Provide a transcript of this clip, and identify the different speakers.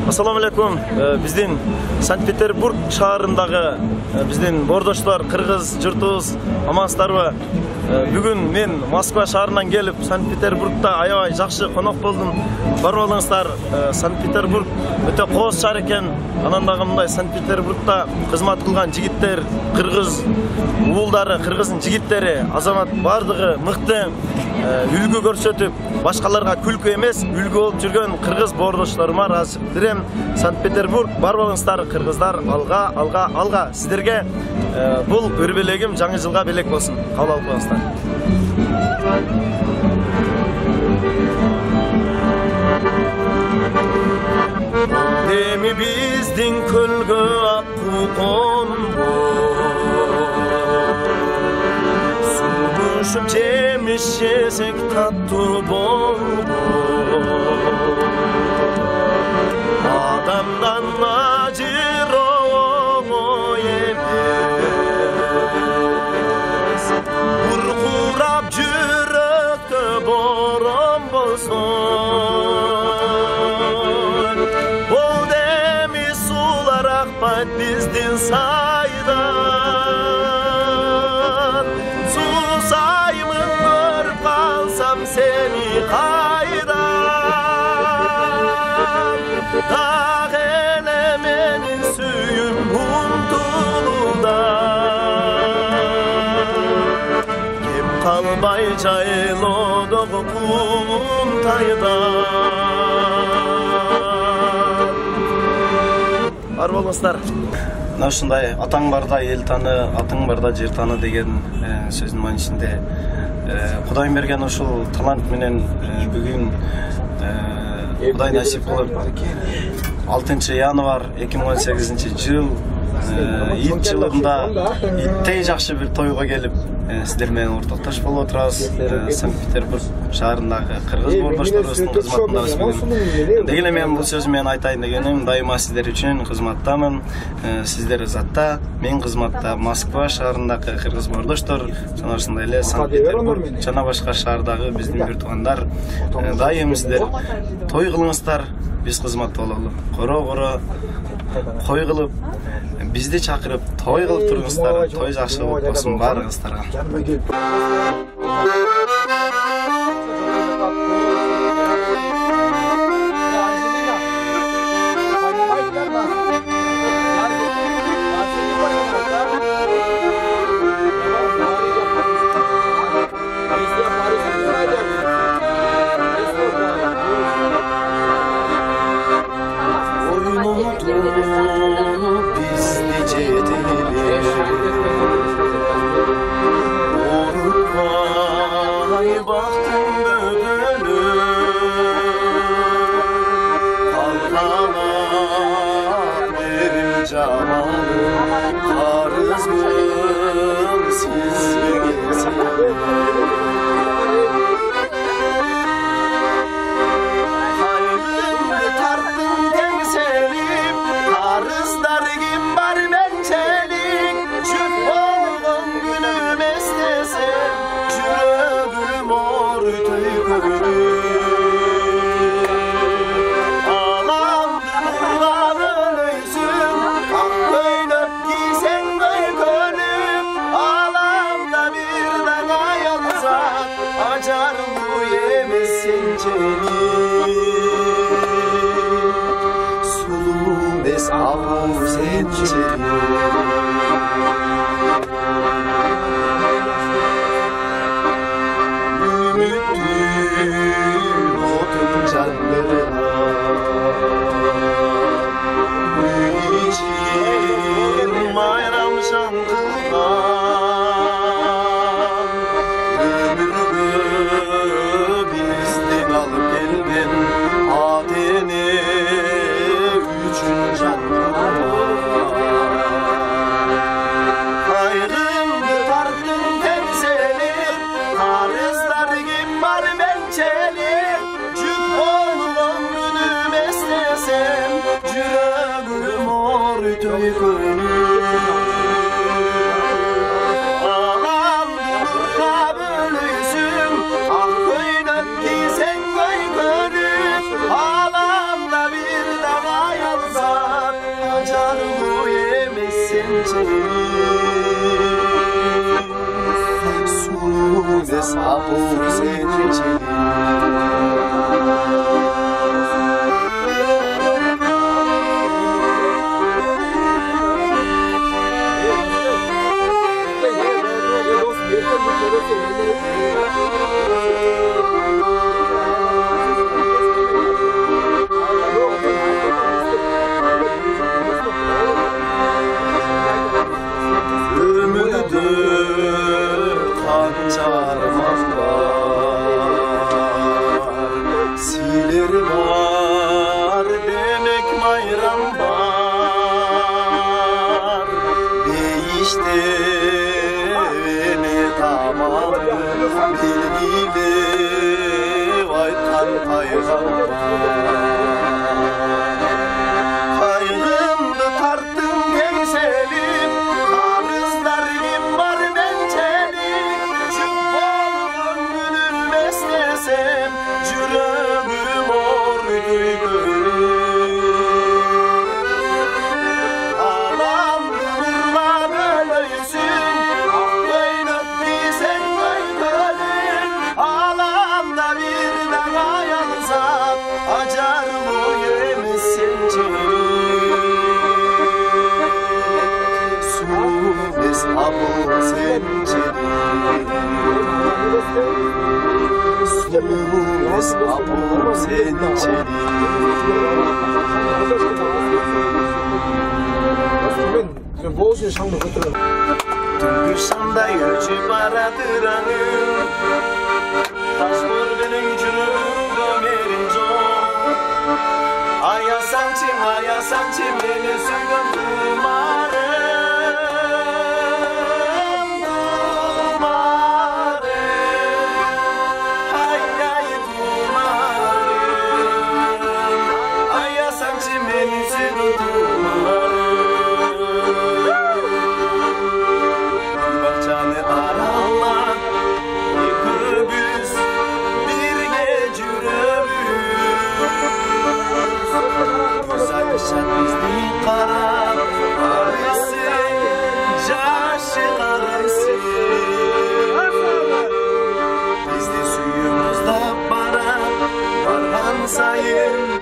Speaker 1: Assalamu alaikum. Биздин Санкт-Петербург шаарындагы биздин бордоштор, кыргыз журтубуз амансыздарбы? Бүгүн мен Москва шаарынан келип, Санкт-Петербургда аябай жакшы конок болдум. Барып алыңыздар. Санкт-Петербург өтө кооз шаар экен. Анан дагы мындай Санкт-Петербургда кызмат кылган жигиттер, кыргыз уулдары, кыргыздын жигиттери, азамат бардыгы мыкты үлгү көрсөтүп, башкаларга күлкү эмес, үлгү болуп жүргөн кыргыз бордошторума ыраазычылык билдирем. Санкт-Петербург барып алыңыздар, кыргыздар, алга. Сиздерге бул өрбелегим жаңы жылга белек болсун. Кабыл алып коюңуздар. Деми биздин көлгө акку конбо, сулушуп жемиш жесек таттуу болбо, адамдан ажыр оңой эмес, буркурап жүрөктө борон болсун. Бул деми сулар акпайт биздин сайдан, сусаймын көрүп калсам сени кайдан. Дагы эле менин сүйүм умтулууда, кеп калбай жайлоодогу кумтайда. Бар болуңуздар. Мына ушундай атаң барда эл таны, атың барда жер таны деген сөздүн маанисинде Кудайым берген ушул талант менен бүгүн Кудай насип кылып 6 январь 2018 жыл ит жылында иттей жакшы бир тойго келип сиздер менен ортоктош болуп отурабыз. Санкт-Петербург шаарындагы кыргыз бордошторубуздун кызматындабыз бүгүн. Деги эле мен бул сөзү менен айтайын дегеним, дайыма сиздер үчүн кызматтамын. Сиздер затта, мен кызматта. Москва шаарындагы кыргыз бордоштор, жана ошондой эле Санкт-Петербург жана башка шаардагы биздин бир туугандар дайым сиздер той кылыңыздар, биз кызматта бололу. Коро кой кылып, бизди чакырып, той кылып туруңуздар. Той жакшы болуп болсун баарыңыздарга.
Speaker 2: Alamda bir daha
Speaker 1: Sulu hesabı senin var, demek mayram var. Değişti beni tamam, bilgili vaytan paygambar. Kaygımdı tarttım temselim, arızlar kim var bençelik. Çıkbol gönül beslesem, cürümüm Alam durma böylesin, Akbeynat diysen böylesin. Alamda bir dağ yansa, acar mı yemişsin çelik. Su hesabı sen çelik. Su hesabı sen çelik. Tıngırsamda ölçüp aradıranım, Taşmur benim cürümüm gömerim çok. Ayasan çim beni söylem dumarım, dumarım. Hay hay dumarım, ayasan çim beni söylem dumarım. Bahçanı aralar, yıkıbüz, bir gecürümüz. Güzel bizdi karar, arısı, caşı arısı. Bizde suyumuzda para, varhan sayın.